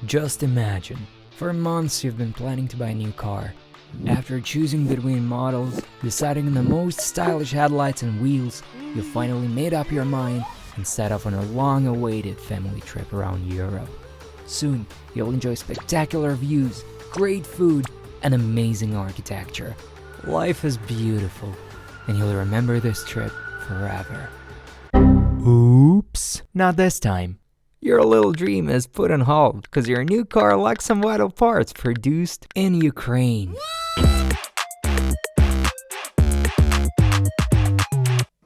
Just imagine, for months you've been planning to buy a new car. After choosing between models, deciding on the most stylish headlights and wheels, you finally made up your mind and set off on a long-awaited family trip around Europe. Soon, you'll enjoy spectacular views, great food, and amazing architecture. Life is beautiful, and you'll remember this trip forever. Oops, not this time. Your little dream is put on hold because your new car lacks some vital parts produced in Ukraine.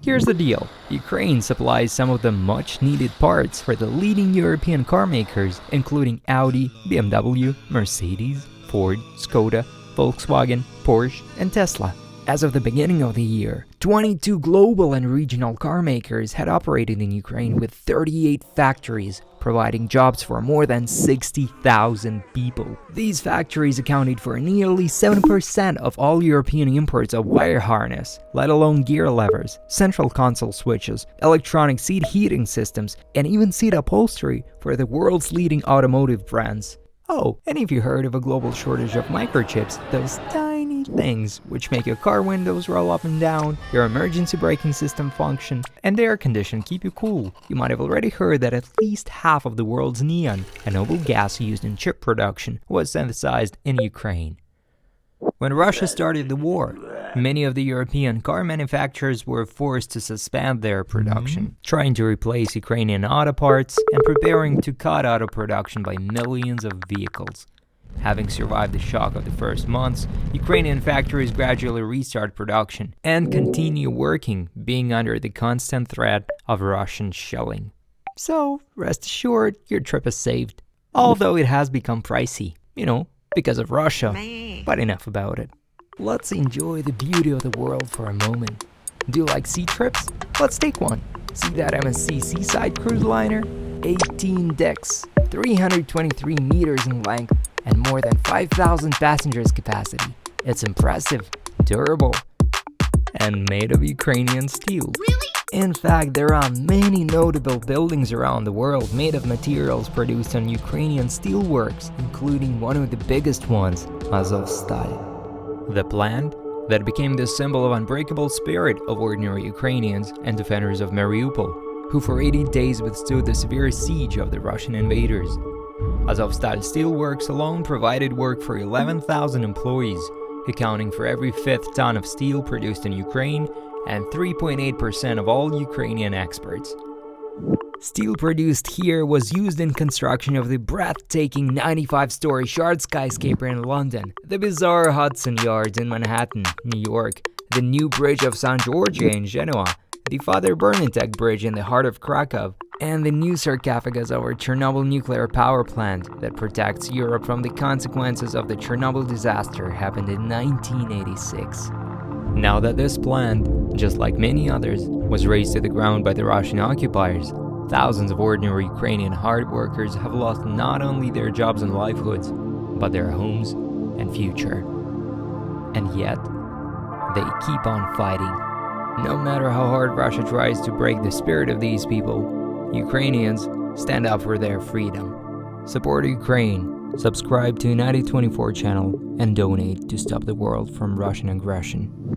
Here's the deal. Ukraine supplies some of the much-needed parts for the leading European car makers, including Audi, BMW, Mercedes, Ford, Skoda, Volkswagen, Porsche, and Tesla. As of the beginning of the year, 22 global and regional car makers had operated in Ukraine with 38 factories, providing jobs for more than 60,000 people. These factories accounted for nearly 7% of all European imports of wire harness, let alone gear levers, central console switches, electronic seat heating systems, and even seat upholstery for the world's leading automotive brands. Oh, and if you heard of a global shortage of microchips, those tiny things which make your car windows roll up and down, your emergency braking system function, and the air condition keep you cool, you might have already heard that at least half of the world's neon, a noble gas used in chip production, was synthesized in Ukraine. When Russia started the war, many of the European car manufacturers were forced to suspend their production, trying to replace Ukrainian auto parts and preparing to cut auto production by millions of vehicles. Having survived the shock of the first months, Ukrainian factories gradually restart production and continue working, being under the constant threat of Russian shelling. So, rest assured, your trip is saved. Although it has become pricey, because of Russia. But enough about it. Let's enjoy the beauty of the world for a moment. Do you like sea trips? Let's take one. See that MSC Seaside cruise liner? 18 decks, 323 meters in length, and more than 5,000 passengers capacity. It's impressive, durable, and made of Ukrainian steel. Really? In fact, there are many notable buildings around the world made of materials produced on Ukrainian steelworks, including one of the biggest ones, Azovstal. The plant that became the symbol of unbreakable spirit of ordinary Ukrainians and defenders of Mariupol, who for 80 days withstood the severe siege of the Russian invaders. Azovstal steelworks alone provided work for 11,000 employees, accounting for every fifth ton of steel produced in Ukraine and 3.8% of all Ukrainian exports. Steel produced here was used in construction of the breathtaking 95-story Shard skyscraper in London, the bizarre Hudson Yards in Manhattan, New York, the new bridge of San Giorgio in Genoa, the Father Bernadette Bridge in the heart of Krakow, and the new sarcophagus over Chernobyl nuclear power plant that protects Europe from the consequences of the Chernobyl disaster happened in 1986. Now that this plant, just like many others, was razed to the ground by the Russian occupiers, thousands of ordinary Ukrainian hard workers have lost not only their jobs and livelihoods, but their homes and future. And yet, they keep on fighting. No matter how hard Russia tries to break the spirit of these people, Ukrainians stand up for their freedom. Support Ukraine, subscribe to United24 channel, and donate to stop the world from Russian aggression.